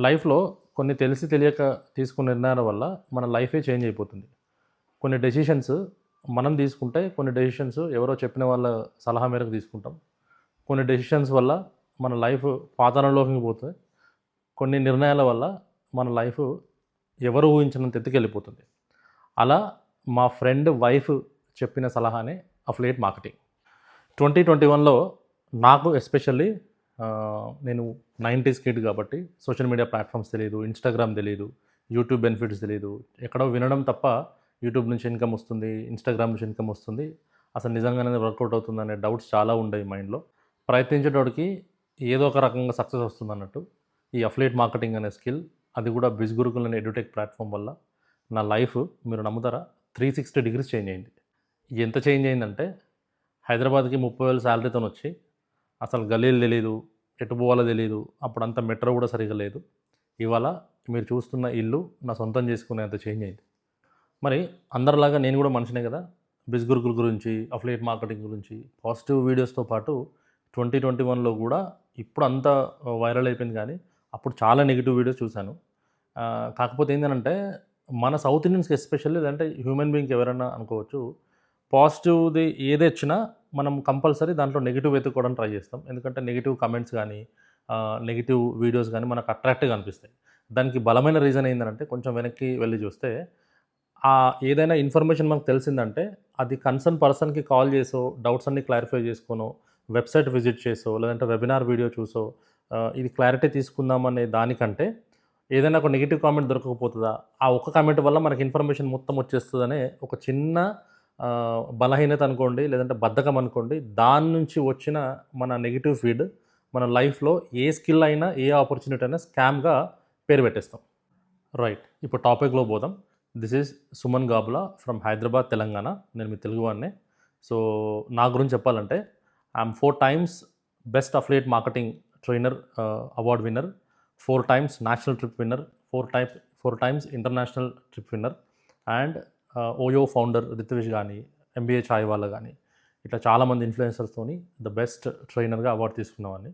లైఫ్‌లో కొన్ని తెలిసి తెలియక తీసుకున్న నిర్ణయాల వల్ల మన లైఫే చేంజ్ అయిపోతుంది. కొన్ని డెసిషన్స్ మనం తీసుకుంటే, కొన్ని డెసిషన్స్ ఎవరో చెప్పిన వాళ్ళ సలహా మేరకు తీసుకుంటాం. కొన్ని డెసిషన్స్ వల్ల మన లైఫ్ పాతాళంలోకి పోతే, కొన్ని నిర్ణయాల వల్ల మన లైఫ్ ఎవరు ఊహించనంత ఎత్తుకెళ్ళిపోతుంది. అలా మా ఫ్రెండ్ వైఫ్ చెప్పిన సలహానే అఫిలియేట్ మార్కెటింగ్. 2021లో నాకు ఎస్పెషల్లీ నేను 90s కిడ్ కాబట్టి సోషల్ మీడియా ప్లాట్‌ఫామ్స్ తెలీదు, ఇన్‌స్టాగ్రామ్ తెలీదు, యూట్యూబ్ బెనిఫిట్స్ తెలీదు. ఎక్కడో వినడం తప్ప యూట్యూబ్ నుంచి ఇన్‌కమ్ వస్తుంది, ఇన్‌స్టాగ్రామ్ నుంచి ఇన్‌కమ్ వస్తుంది. అసలు నిజంగానే వర్కౌట్ అవుతుందనే డౌట్స్ చాలా ఉండేవి మైండ్‌లో. ప్రయత్నించేటోడికి ఏదో ఒక రకంగా సక్సెస్ వస్తుందన్నట్టు ఈ అఫిలియేట్ మార్కెటింగ్ అనే స్కిల్, అది కూడా బిజ్ గురుకుల్ అనే ఎడ్యుటెక్ ప్లాట్‌ఫామ్ వల్ల నా లైఫ్ మీరు నమ్ముతారా 360 డిగ్రీస్ చేంజ్ అయింది. ఎంత చేంజ్ అయిందంటే హైదరాబాద్‌కి 30,000 శాలరీతోనొచ్చి అసలు గల్లీలు తెలీదు, ఎటు పోవాలో తెలీదు. అప్పుడంతా మెట్రో కూడా సరిగ్గా లేదు. ఇవాళ మీరు చూస్తున్న ఇల్లు నా సొంతం చేసుకునేంత చేంజ్ అయింది. మరి అందరిలాగా నేను కూడా మనిషినే కదా! బిజ్ గురుకుల్ గురించి, అఫిలియేట్ మార్కెటింగ్ గురించి పాజిటివ్ వీడియోస్‌తో పాటు 2021లో కూడా ఇప్పుడు అంతా వైరల్ అయిపోయింది కానీ, అప్పుడు చాలా నెగెటివ్ వీడియోస్ చూశాను. కాకపోతే ఏందనంటే మన సౌత్ ఇండియన్స్‌కి ఎస్పెషల్లీ లేదంటే హ్యూమన్ బీయింగ్‌కి ఎవరైనా అనుకోవచ్చు. పాజిటివ్‌ది ఏదొచ్చినా మనం కంపల్సరీ దాంట్లో నెగెటివ్ వెతుక్కోవడానికి ట్రై చేస్తాం. ఎందుకంటే నెగెటివ్ కామెంట్స్ గానీ, నెగెటివ్ వీడియోస్ గానీ మనకు అట్రాక్టివ్‌గా అనిపిస్తాయి. దానికి బలమైన రీజన్ ఏందనంటే కొంచెం వెనక్కి వెళ్లి చూస్తే ఏదైనా ఇన్ఫర్మేషన్ మనకు తెలిసిందంటే అది కన్సర్న్ పర్సన్‌కి కాల్ చేసో, డౌట్స్ అన్నీ క్లారిఫై చేసుకోనో, వెబ్‌సైట్ విజిట్ చేసో, లేదంటే వెబినార్ వీడియో చూసో ఇది క్లారిటీ తీసుకుందామనే దానికంటే ఏదైనా ఒక నెగెటివ్ కామెంట్ దొరకకపోతదా? ఆ ఒక్క కామెంట్ వల్ల మనకి ఇన్ఫర్మేషన్ మొత్తం వచ్చేస్తదనే ఒక చిన్న బలహీనత అనుకోండి, లేదంటే బద్ధకం అనుకోండి. దాని నుంచి వచ్చిన మన నెగెటివ్ ఫీడ్ మన లైఫ్‌లో ఏ స్కిల్ అయినా, ఏ ఆపర్చునిటీ అయినా స్కామ్‌గా పేరు పెట్టేస్తాం. రైట్. ఇప్పుడు టాపిక్‌లోకి పోదాం. This is Suman Gabula from Hyderabad, Telangana. నేను మీ తెలుగువాడినే. సో, నా గురించి చెప్పాలంటే I'm 4 times best affiliate marketing trainer award winner, 4 times national trip winner, 4 times international trip winner and OYO founder Ritesh గానీ, ఎంబీఏ చాయ్ వాళ్ళ గానీ, ఇట్లా చాలామంది ఇన్‌ఫ్లుయెన్సర్స్‌తోని ద బెస్ట్ ట్రైనర్‌గా అవార్డ్ తీసుకున్నవాడిని.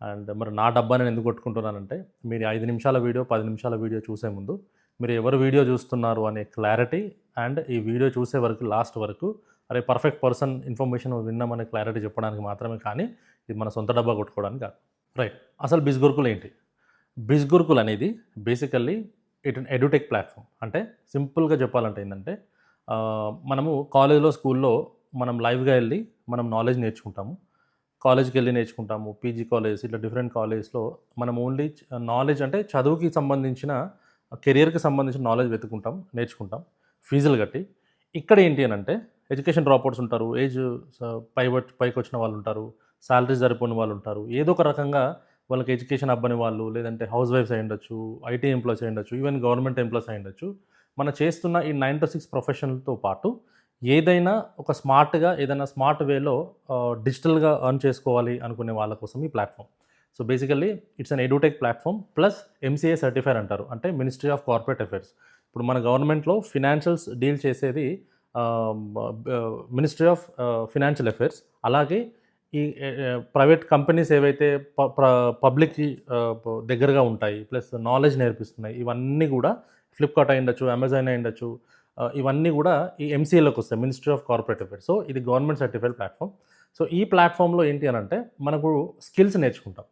అండ్ మరి నా డబ్బా నేను ఎందుకు కొట్టుకుంటున్నానంటే, మీరు 5 నిమిషాల వీడియో, 10 నిమిషాల వీడియో చూసే ముందు మీరు ఎవరు వీడియో చూస్తున్నారు అనే క్లారిటీ అండ్ ఈ వీడియో చూసే వరకు లాస్ట్ వరకు అరే పర్ఫెక్ట్ పర్సన్ ఇన్ఫర్మేషన్ విన్నామనే క్లారిటీ చెప్పడానికి మాత్రమే కానీ ఇది మన సొంత డబ్బా కొట్టుకోవడానికి కాదు. రైట్. అసలు బిజ్ గురుకుల్ ఏంటి? బిజ్ గురుకుల్ అనేది బేసికల్లీ ఇట్ ఎడ్యుటెక్ ప్లాట్‌ఫామ్. అంటే సింపుల్‌గా చెప్పాలంటే ఏందంటే మనము కాలేజ్‌లో, స్కూల్‌లో మనం లైవ్‌గా ఎళ్లి మనం నాలెడ్జ్ నేర్చుకుంటాము. కాలేజ్‌కెళ్ళి నేర్చుకుంటాము. పీజీ కాలేజెస్ ఇట్లా డిఫరెంట్ కాలేజెస్‌లో మనం ఓన్లీ నాలెడ్జ్ అంటే చదువుకి సంబంధించిన, కెరియర్‌కి సంబంధించిన నాలెడ్జ్ వెతుక్కుంటాం, నేర్చుకుంటాం ఫీజులు కట్టి. ఇక్కడ ఏంటి అనంటే ఎడ్యుకేషన్ డ్రాపౌట్స్ ఉంటారు. ఏజ్ స పైకొచ్చిన వాళ్ళుంటారు. సాలరీస్ సరిపోని వాళ్ళుంటారు. ఏదో ఒక రకంగా వాళ్ళకి ఎడ్యుకేషన్ అవ్వని వాళ్ళు, లేదంటే హౌస్ వైఫ్స్ అయ్యుండొచ్చు, ఐటీ ఎంప్లాయీస్ అయ్యుండొచ్చు, ఈవెన్ గవర్నమెంట్ ఎంప్లాయీస్ అయ్యుండొచ్చు. మనం చేస్తున్న ఈ 9-6 ప్రొఫెషన్‌తో పాటు ఏదైనా ఒక స్మార్ట్‌గా, ఏదైనా స్మార్ట్ వేలో డిజిటల్‌గా ఎర్న్ చేసుకోవాలి అనుకునే వాళ్ళ కోసం ఈ platform. So, basically it's an edutech platform plus MCA certified అంటారు. అంటే మినిస్ట్రీ ఆఫ్ కార్పొరేట్ అఫైర్స్. ఇప్పుడు మన గవర్నమెంట్‌లో ఫినాన్షియల్స్ డీల్ చేసేది మినిస్ట్రీ ఆఫ్ ఫినాన్షియల్ అఫైర్స్. అలాగే ఈ ప్రైవేట్ కంపెనీస్ ఏవైతే పబ్లిక్‌కి దగ్గరగా ఉంటాయి, ప్లస్ నాలెడ్జ్ నేర్పిస్తున్నాయి. ఇవన్నీ కూడా ఫ్లిప్‌కార్ట్ అయ్యుండొచ్చు, అమెజాన్ అయ్యుండొచ్చు. ఇవన్నీ కూడా ఈ ఎంసీఏలోకి వస్తాయి. Ministry of corporate affairs. So, ఇది గవర్నమెంట్ సర్టిఫైడ్ ప్లాట్‌ఫామ్. సో, ఈ ప్లాట్‌ఫామ్‌లో ఏంటి అనంటే మనకు స్కిల్స్ నేర్చుకుంటాం.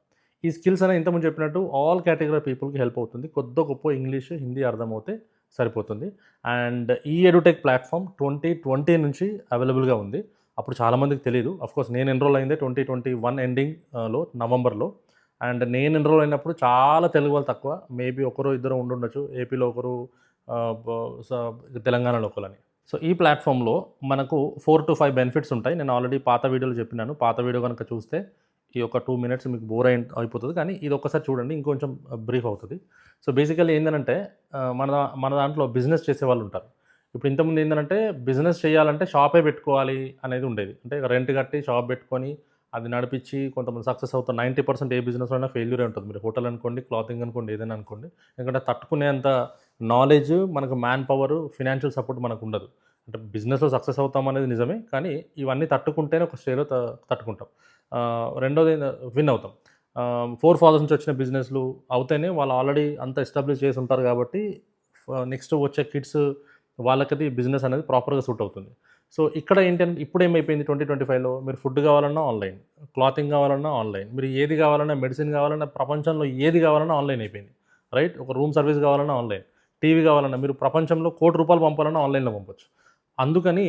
ఈ స్కిల్స్ అనేవి ఇంతకుముందు చెప్పినట్టు ఆల్ కేటగిరీ పీపుల్‌కి హెల్ప్ అవుతుంది. కొద్దో గొప్పో ఇంగ్లీష్, హిందీ అర్థమవుతే సరిపోతుంది. అండ్ ఈ ఎడ్యుటెక్ ప్లాట్‌ఫామ్ 2020 నుంచి అవైలబుల్‌గా ఉంది. అప్పుడు చాలామందికి తెలీదు. ఆఫ్‌కోర్స్ నేను ఎన్రోల్ అయిందే 2021 ఎండింగ్ నవంబర్‌లో. అండ్ నేను ఎన్రోల్ అయినప్పుడు చాలా తెలుగు వాళ్ళు తక్కువ. మేబీ ఒకరో ఇద్దరో ఉండుండొచ్చు. ఏపీలో ఒకరు, ఆహ్, బ స తెలంగాణలో ఒకలని. సో, ఈ ప్లాట్‌ఫామ్‌లో మనకు 4-5 బెనిఫిట్స్ ఉంటాయి. నేను ఆల్రెడీ పాత వీడియోలో చెప్పినాను. పాత వీడియో గనుక చూస్తే ఈ ఒక 2 మినిట్స్ మీకు బోర్ అయిపోతది. కానీ ఇది ఒక్కసారి చూడండి ఇంకొంచెం బ్రీఫ్ అవుతది. సో, బేసికల్లీ ఏందనంటే మన దాంట్లో బిజినెస్ చేసేవాళ్ళుంటారు. ఇప్పుడు ఇంతకుముందు ఏందనంటే బిజినెస్ చేయాలంటే షాపే పెట్టుకోవాలి అనేది ఉండేది. అంటే రెంట్ కట్టి షాప్ పెట్టుకొని అది నడిపించి కొంతమంది సక్సెస్ అవుతారు. 90% ఏ బిజినెస్‌లో అయినా ఫెయిల్యూరే ఉంటుంది. మీరు హోటల్ అనుకోండి, క్లాతింగ్ అనుకోండి, ఏదైనా అనుకోండి. ఎందుకంటే తట్టుకునేంత నాలెడ్జ్, మనకు మ్యాన్ పవర్, ఫినాన్షియల్ సపోర్ట్ మనకుండదు. అంటే బిజినెస్‌లో సక్సెస్ అవుతాం అనేది నిజమే. కానీ ఇవన్నీ తట్టుకుంటేనే ఒక స్టేజ్‌లో తట్టుకుంటాం. రెండోది విన్ అవుతాం. ఫోర్ ఫాదర్స్ నుంచి వచ్చిన బిజినెస్లు అవుతేనే వాళ్ళు ఆల్రెడీ అంత ఎస్టాబ్లిష్ చేసి ఉంటారు కాబట్టి నెక్స్ట్ వచ్చే కిడ్స్ వాళ్ళకది బిజినెస్ అనేది ప్రాపర్గా సూట్ అవుతుంది. సో ఇక్కడ ఏంటంటే ఇప్పుడు ఏమైపోయింది 2025లో మీరు ఫుడ్ కావాలన్నా ఆన్లైన్, క్లాతింగ్ కావాలన్నా ఆన్లైన్, మీరు ఏది కావాలన్నా మెడిసిన్ కావాలన్నా ప్రపంచంలో ఏది కావాలన్నా ఆన్లైన్ అయిపోయింది. రైట్? ఒక రూమ్ సర్వీస్ కావాలన్నా ఆన్లైన్, టీవీ కావాలన్నా మీరు ప్రపంచంలో ₹1,00,00,000 పంపాలన్నా ఆన్లైన్లో పంపొచ్చు. అందుకని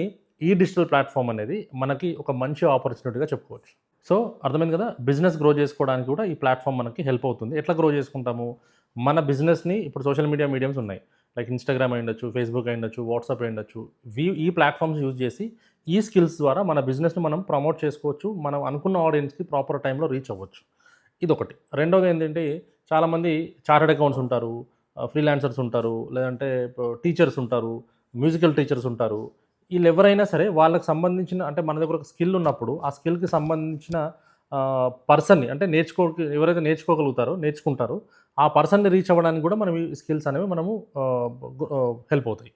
ఈ డిజిటల్ ప్లాట్ఫామ్ అనేది మనకి ఒక మంచి ఆపర్చునిటీగా చెప్పుకోవచ్చు. సో అర్థమైంది కదా, బిజినెస్ గ్రో చేసుకోవడానికి కూడా ఈ ప్లాట్ఫామ్ మనకి హెల్ప్ అవుతుంది. ఎట్లా గ్రో చేసుకుంటాము? మన బిజినెస్ని ఇప్పుడు సోషల్ మీడియా మీడియమ్స్ ఉన్నాయి, లైక్ ఇన్స్టాగ్రామ్ అయి ఉండొచ్చు, ఫేస్బుక్ అయి ఉండొచ్చు, వాట్సాప్ అయి ఉండొచ్చు. ఈ ప్లాట్ఫామ్స్ యూజ్ చేసి ఈ స్కిల్స్ ద్వారా మన బిజినెస్ని మనం ప్రమోట్ చేసుకోవచ్చు, మనం అనుకున్న ఆడియన్స్కి ప్రాపర్ టైంలో రీచ్ అవ్వచ్చు. ఇదొకటి. రెండోది ఏంటంటే చాలామంది చార్టెడ్ అకౌంట్స్ ఉంటారు, ఫ్రీలాన్సర్స్ ఉంటారు, లేదంటే టీచర్స్ ఉంటారు, మ్యూజికల్ టీచర్స్ ఉంటారు. వీళ్ళు ఎవరైనా సరే వాళ్ళకి సంబంధించిన, అంటే మన దగ్గర ఒక స్కిల్ ఉన్నప్పుడు ఆ స్కిల్కి సంబంధించిన పర్సన్ని, అంటే ఎవరైతే నేర్చుకుంటారో ఆ పర్సన్ని రీచ్ అవ్వడానికి కూడా మనం ఈ స్కిల్స్ అనేవి మనము హెల్ప్ అవుతాయి.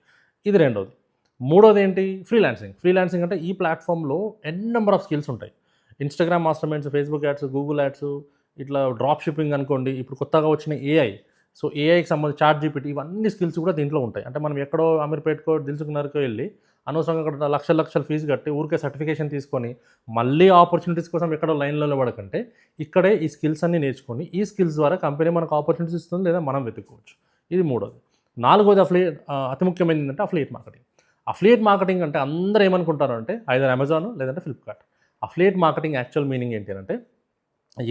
ఇది రెండోది. మూడోది ఏంటి? ఫ్రీలాన్సింగ్ అంటే ఈ ప్లాట్ఫామ్లో నెంబర్ ఆఫ్ స్కిల్స్ ఉంటాయి. Instagram master minds, Facebook ads, Google ads, ఇట్లా డ్రాప్ షిప్పింగ్ అనుకోండి, ఇప్పుడు కొత్తగా వచ్చిన ఏఐ. సో ఏఐకి సంబంధించి చాట్ జీపీటీ, ఇవన్నీ స్కిల్స్ కూడా దీంట్లో ఉంటాయి. అంటే మనం ఎక్కడో అమీర్పేట్కో, దిల్సుఖ్నగర్కో వెళ్ళి అనవసరంగా అక్కడ లక్షల ఫీజు కట్టి ఊరికే సర్టిఫికేషన్ తీసుకొని మళ్ళీ ఆపర్చునిటీస్ కోసం ఎక్కడో లైన్లో నిలబడకంటే ఇక్కడే ఈ స్కిల్స్ అన్నీ నేర్చుకొని ఈ స్కిల్స్ ద్వారా కంపెనీ మనకు ఆపర్చునిటీస్ ఇస్తుంది, లేదా మనం వెతుక్కోవచ్చు. ఇది మూడోది. నాలుగోది అతి ముఖ్యమైనది ఏంటంటే అఫిలియేట్ మార్కెటింగ్ అంటే అందరూ ఏమనుకుంటారు అంటే ఐదర్ అమెజాన్ లేదంటే Flipkart. Affiliate marketing actual meaning ఏంటి అంటే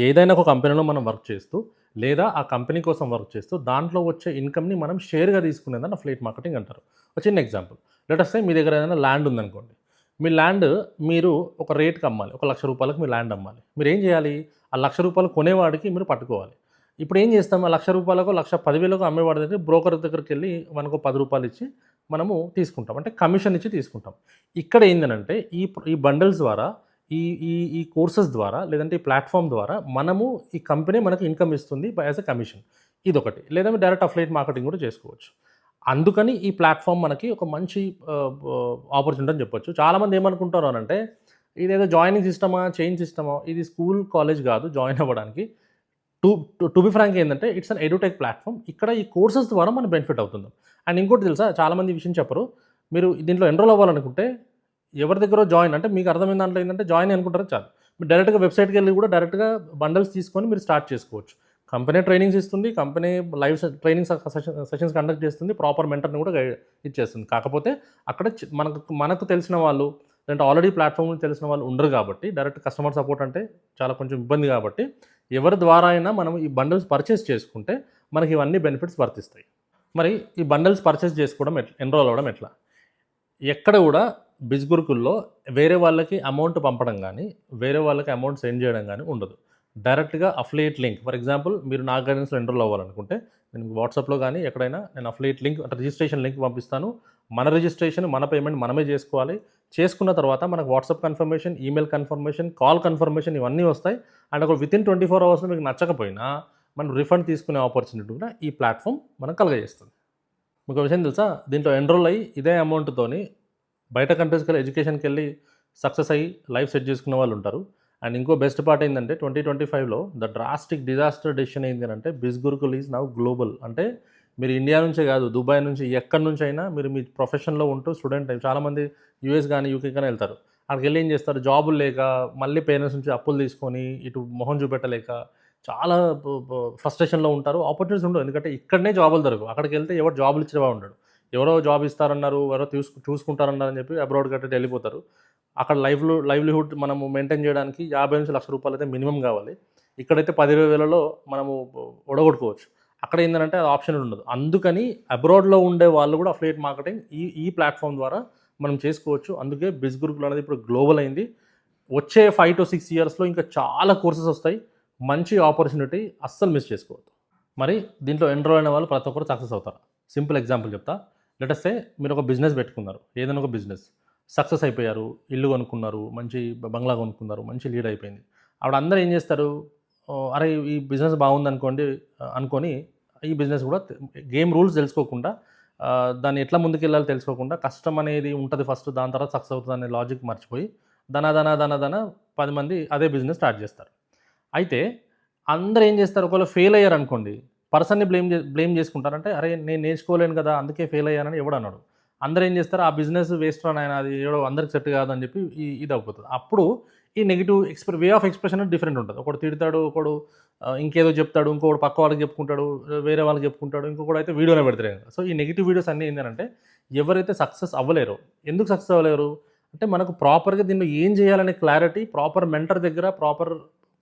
ఏదైనా ఒక కంపెనీలో మనం వర్క్ చేస్తూ లేదా ఆ కంపెనీ కోసం వర్క్ చేస్తూ దాంట్లో వచ్చే ఇన్కమ్ని మనం షేర్గా తీసుకునేదాన్ని అఫిలియేట్ మార్కెటింగ్ అంటారు. ఒక చిన్న ఎగ్జాంపుల్, లెట్ అస్ సే మీ దగ్గర ఏదైనా ల్యాండ్ ఉందనుకోండి. మీ ల్యాండ్ మీరు ఒక రేట్కి అమ్మాలి, ఒక ₹1,00,000 మీ ల్యాండ్ అమ్మాలి. మీరు ఏం చేయాలి? ఆ ₹1,00,000 కొనేవాడికి మీరు పట్టుకోవాలి. ఇప్పుడు ఏం చేస్తాం? ఆ ₹1,00,000కో 1,10,000కో అమ్మేవాడి దగ్గర బ్రోకర్ దగ్గరికి వెళ్ళి మనకు ₹10 ఇచ్చి మనము తీసుకుంటాం, అంటే కమిషన్ ఇచ్చి తీసుకుంటాం. ఇక్కడ ఏంటంటే ఈ బండిల్స్ ద్వారా, ఈ ఈ ఈ కోర్సెస్ ద్వారా, లేదంటే ఈ ప్లాట్ఫామ్ ద్వారా మనము ఈ కంపెనీ మనకు ఇన్కమ్ ఇస్తుంది యాజ్ ఎ కమిషన్. ఇదొకటి. లేదా మీరు డైరెక్ట్ అఫిలియేట్ మార్కెటింగ్ కూడా చేసుకోవచ్చు. అందుకని ఈ ప్లాట్ఫామ్ మనకి ఒక మంచి ఆపర్చునిటీ అని చెప్పొచ్చు. చాలామంది ఏమనుకుంటారు అనంటే ఇదేదో జాయినింగ్ సిస్టమా, చైన్ సిస్టమా, ఇది స్కూల్ కాలేజ్ కాదు జాయిన్ అవ్వడానికి. టు బి ఫ్రాంక్ ఏంటంటే ఇట్స్ అన్ ఎడ్యుటెక్ ప్లాట్ఫామ్. ఇక్కడ ఈ కోర్సెస్ ద్వారా మనం బెనిఫిట్ అవుతుంది. అండ్ ఇంకోటి తెలుసా, చాలామంది విషయం చెప్పరు. మీరు దీంట్లో ఎన్రోల్ అవ్వాలనుకుంటే ఎవరి దగ్గర జాయిన్, అంటే మీకు అర్థమైన దాంట్లో ఏంటంటే జాయిన్ అనుకుంటారు చాలు. మీరు డైరెక్ట్గా వెబ్సైట్కి వెళ్ళి కూడా డైరెక్ట్గా బండల్స్ తీసుకొని మీరు స్టార్ట్ చేసుకోవచ్చు. కంపెనీ ట్రైనింగ్స్ ఇస్తుంది, company live training sessions conduct చేస్తుంది, ప్రాపర్ మెంటర్ని కూడా ఇచ్చేస్తుంది. కాకపోతే అక్కడ మనకు తెలిసిన వాళ్ళు, లేదంటే ఆల్రెడీ ప్లాట్ఫామ్ తెలిసిన వాళ్ళు ఉండరు కాబట్టి డైరెక్ట్ కస్టమర్ సపోర్ట్ అంటే చాలా కొంచెం ఇబ్బంది కాబట్టి ఎవరి ద్వారా అయినా మనం ఈ బండల్స్ పర్చేస్ చేసుకుంటే మనకి ఇవన్నీ బెనిఫిట్స్ వర్తిస్తాయి. మరి ఈ బండల్స్ పర్చేస్ చేసుకోవడం ఎన్రోల్ అవ్వడం ఎట్లా? ఎక్కడ కూడా బిజ్గురుకుల్లో వేరే వాళ్ళకి అమౌంట్ పంపడం కానీ, వేరే వాళ్ళకి అమౌంట్ సెండ్ చేయడం కానీ ఉండదు. డైరెక్ట్గా అఫిలియేట్ లింక్, ఫర్ ఎగ్జాంపుల్ మీరు నా గైడెన్స్లో ఎన్రోల్ అవ్వాలనుకుంటే నేను వాట్సాప్లో కానీ ఎక్కడైనా నేను అఫిలియేట్ లింక్, అంటే రిజిస్ట్రేషన్ లింక్ పంపిస్తాను. మన రిజిస్ట్రేషన్, మన పేమెంట్ మనమే చేసుకోవాలి. చేసుకున్న తర్వాత మనకు WhatsApp confirmation, email confirmation, call confirmation ఇవన్నీ వస్తాయి. అండ్ ఒక వితిన్ 24 అవర్స్లో మీకు నచ్చకపోయినా మనం రిఫండ్ తీసుకునే ఆపర్చునిటీ కూడా ఈ ప్లాట్ఫామ్ మనకు కలగజేస్తుంది. మీకు విషయం తెలుసా, దీంట్లో ఎన్రోల్ అయ్యి ఇదే అమౌంట్తోని బయట కంట్రీస్కి వెళ్ళి ఎడ్యుకేషన్కి వెళ్ళి సక్సెస్ అయ్యి లైఫ్ సెట్ చేసుకున్న వాళ్ళు ఉంటారు. అండ్ ఇంకో బెస్ట్ పార్ట్ ఏంటంటే 2025లో ద డ్రాస్టిక్ డిజాస్టర్ డెసిషన్ ఏంటి అంటే బిజ్గురుకుల్ ఈజ్ నౌ గ్లోబల్. అంటే మీరు ఇండియా నుంచే కాదు, దుబాయ్ నుంచి ఎక్కడి నుంచి అయినా మీరు మీ ప్రొఫెషన్లో ఉంటూ స్టూడెంట్ చాలామంది యూఎస్ కానీ యూకే కానీ వెళ్తారు. అక్కడికి వెళ్ళి ఏం చేస్తారు, జాబులు లేక మళ్ళీ పేరెంట్స్ నుంచి అప్పులు తీసుకొని ఇటు మొహం చూపెట్టలేక చాలా ఫ్రస్ట్రేషన్లో ఉంటారు. ఆపర్చునిటీస్ ఉండవు, ఎందుకంటే ఇక్కడనే జాబులు దొరకవు. అక్కడికి వెళ్తే ఎవరు జాబులు ఇచ్చేవాడు ఉండడు. ఎవరో జాబ్ ఇస్తారన్నారు, ఎవరో చూసుకుంటారన్నారని చెప్పి అబ్రాడ్ కట్టేసి వెళ్ళిపోతారు. అక్కడ లైవ్లీహుడ్ మనము మెయింటైన్ చేయడానికి 50 నుంచి ₹1,00,000 అయితే మినిమం కావాలి. ఇక్కడైతే 10,000-20,000లో మనము ఒడగొట్టుకోవచ్చు. అక్కడ ఏంటంటే అది ఆప్షన్ ఉండదు. అందుకని అబ్రాడ్లో ఉండే వాళ్ళు కూడా అఫిలియేట్ మార్కెటింగ్ ఈ ప్లాట్ఫామ్ ద్వారా మనం చేసుకోవచ్చు. అందుకే బిజ్గురుకుల్ అనేది ఇప్పుడు గ్లోబల్ అయింది. వచ్చే 5 to 6 ఇయర్స్లో ఇంకా చాలా కోర్సెస్ వస్తాయి. మంచి ఆపర్చునిటీ, అస్సలు మిస్ చేసుకోవద్దు. మరి దీంట్లో ఎన్రోల్ అయిన వాళ్ళు ప్రతి ఒక్కరు సక్సెస్ అవుతారు. సింపుల్ ఎగ్జాంపుల్ చెప్తా. లెట్ అస్ సే మీరు ఒక బిజినెస్ పెట్టుకున్నారు, ఏదైనా ఒక బిజినెస్ సక్సెస్ అయిపోయారు, ఇల్లు కొనుక్కున్నారు, మంచి బంగ్లా కొనుక్కున్నారు, మంచి లీడ్ అయిపోయింది. అప్పుడు అందరూ ఏం చేస్తారు, అరే ఈ బిజినెస్ బాగుంది అనుకొని ఈ బిజినెస్ కూడా గేమ్ రూల్స్ తెలుసుకోకుండా, దాన్ని ఎట్లా ముందుకెళ్ళాలో తెలుసుకోకుండా, కష్టం అనేది ఉంటుంది ఫస్ట్, దాని తర్వాత సక్సెస్ అవుతుంది అనే లాజిక్ మర్చిపోయి ధన 10 మంది అదే బిజినెస్ స్టార్ట్ చేస్తారు. అయితే అందరూ ఏం చేస్తారు, ఒకవేళ ఫెయిల్ అయ్యారనుకోండి, పర్సన్‌ని బ్లేమ్ చేసుకుంటారంటే, "అరే! నేను నేర్చుకోలేను కదా! అందుకే ఫెయిల్ అయ్యానని" ఎవడు అనడు. అందరూ ఏం చేస్తారు, "ఆ బిజినెస్ వేస్ట్ రా నాయనా! అది ఎవడో అందరికి సెట్ కాదని" చెప్పి ఇదయిపోతది. అప్పుడు ఈ negative way of expression different ఉంటది. ఒకడు తిడతాడు, ఒకడు ఇంకేదో చెప్తాడు, ఇంకొకడు పక్క వాళ్ళకి చెప్పుకుంటాడు, వేరే వాళ్ళకి చెప్పుకుంటాడు, ఇంకొకడైతే వీడియోనే పెడతాడు. సో, ఈ నెగెటివ్ వీడియోస్ అన్నీ ఏంటంటే, ఎవరైతే సక్సెస్ అవ్వలేరో, ఎందుకు సక్సెస్ అవ్వలేరు? అంటే మనకు ప్రాపర్‌గా దీనిలో ఏం చేయాలనే క్లారిటీ ప్రాపర్ మెంటర్ దగ్గర, ప్రాపర్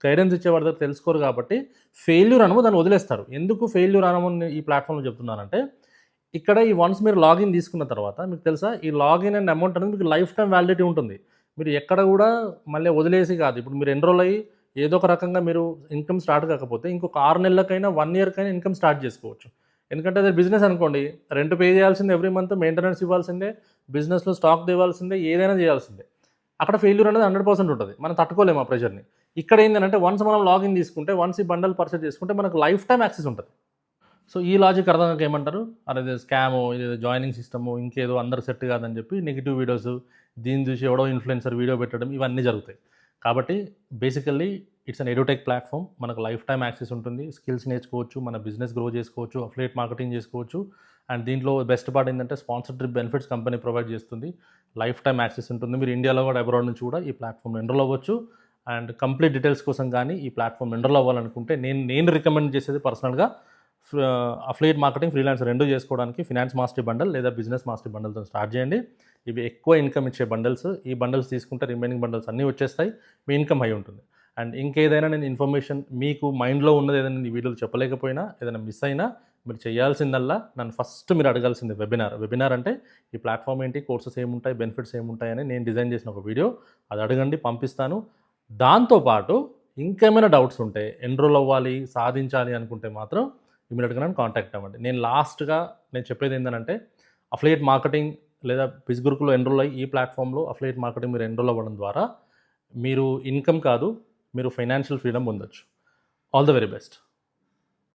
గైడెన్స్ ఇచ్చేవాడి దగ్గర తెలుసుకోరు కాబట్టి ఫెయిల్యూర్ అనము దాన్ని వదిలేస్తారు. ఎందుకు ఫెయిల్యూర్ అనమని ఈ ప్లాట్‌ఫామ్‌లో చెప్తున్నానంటే, ఇక్కడ ఈ వన్స్ మీరు లాగిన్ తీసుకున్న తర్వాత మీకు తెలుసా, ఈ లాగిన్ అండ్ అమౌంట్ అనేది మీకు లైఫ్ టైమ్ వాలిడిటీ ఉంటుంది. మీరు ఎక్కడ కూడా మళ్ళీ వదిలేసి కాదు. ఇప్పుడు మీరు ఎన్రోల్ అయ్యి ఏదో ఒక రకంగా మీరు ఇన్‌కమ్ స్టార్ట్ కాకపోతే ఇంకొక 6 నెలలకైనా, 1 ఇయర్‌కైనా ఇన్‌కమ్ స్టార్ట్ చేసుకోవచ్చు. ఎందుకంటే అది బిజినెస్ అనుకోండి. రెంట్ పే చేయాల్సిందే ఎవ్రీ మంత్, మెయింటెనెన్స్ ఇవ్వాల్సిందే, బిజినెస్‌లో స్టాక్ తేవాల్సిందే, ఏదైనా చేయాల్సిందే. అక్కడ ఫెయిల్యూర్ అనేది 100% ఉంటది. మనం తట్టుకోలేము ఆ ప్రెషర్‌ని. ఇక్కడ ఏంటంటే వన్స్ మనం లాగిన్ తీసుకుంటే, వన్స్ ఈ బండల్ పర్చేజ్ చేసుకుంటే మనకు లైఫ్ టైమ్ యాక్సెస్ ఉంటది. సో, ఈ లాజిక్ అర్థం కాక ఏమంటారు? అరే! ఇది స్కాము, ఇదేదో జాయినింగ్ సిస్టము, ఇంకేదో అందరికి సెట్ కాదని చెప్పి నెగెటివ్ వీడియోస్, దీన్ని చూసి ఎవడో ఇన్‌ఫ్లుయెన్సర్ వీడియో పెట్టడం ఇవన్నీ జరుగుతాయి. కాబట్టి basically it's an edutech platform. మనకు లైఫ్ టైమ్ యాక్సెస్ ఉంటుంది. స్కిల్స్ నేర్చుకోవచ్చు, మన బిజినెస్ గ్రో చేసుకోవచ్చు, అఫిలియేట్ మార్కెటింగ్ చేసుకోవచ్చు. అండ్ దీంట్లో బెస్ట్ పార్ట్ ఏంటంటే sponsored trip benefits company provide చేస్తుంది. లైఫ్ టైమ్ యాక్సెస్ ఉంటుంది. మీరు ఇండియాలో కూడా, అబ్రాడ్ నుంచి కూడా ఈ ప్లాట్‌ఫామ్‌లో ఎన్రోల్ అవ్వచ్చు. అండ్ కంప్లీట్ డీటెయిల్స్ కోసం కానీ ఈ ప్లాట్‌ఫామ్ ఎన్రోల్ అవ్వాలనుకుంటే నేను రికమెండ్ చేసేది పర్సనల్‌గా అఫిలియేట్ మార్కెటింగ్, ఫ్రీలాన్సర్ 2 చేసుకోవడానికి ఫినాన్స్ మాస్టరీ బండల్ లేదా బిజినెస్ మాస్టరీ బండల్‌తో స్టార్ట్ చేయండి. ఇవి ఎక్కువ ఇన్‌కమ్ ఇచ్చే బండల్స్. ఈ బండల్స్ తీసుకుంటే రిమైనింగ్ బండల్స్ అన్నీ వచ్చేస్తాయి. మీ ఇన్‌కమ్ హై ఉంటుంది. అండ్ ఇంకేదైనా నేను ఇన్ఫర్మేషన్ మీకు మైండ్‌లో ఉన్నది ఏదైనా ఈ వీడియోలో చెప్పలేకపోయినా, ఏదైనా మిస్ అయినా మీరు చేయాల్సిందల్లా నన్ను ఫస్ట్ మీరు అడగాల్సింది వెబినార్. వెబినార్ అంటే ఈ ప్లాట్‌ఫామ్ ఏంటి, కోర్సెస్ ఏముంటాయి, బెనిఫిట్స్ ఏముంటాయని నేను డిజైన్ చేసిన ఒక వీడియో. అది అడగండి, పంపిస్తాను. దాంతో పాటు ఇంకేమైనా డౌట్స్ ఉంటే, ఎన్రోల్ అవ్వాలి, సాధించాలి అనుకుంటే మాత్రం ఇమ్మీడియట్‌గా నన్ను కాంటాక్ట్ అవ్వండి. నేను చెప్పేది ఏంటంటే, అఫిలియేట్ మార్కెటింగ్ లేదా బిజ్ గురుకులో ఎన్రోల్ అయ్యి ఈ ప్లాట్‌ఫామ్‌లో అఫిలియేట్ మార్కెటింగ్ మీరు ఎన్రోల్ అవ్వడం ద్వారా మీరు ఇన్‌కమ్ కాదు, మీరు ఫైనాన్షియల్ ఫ్రీడమ్ పొందొచ్చు. All the very best.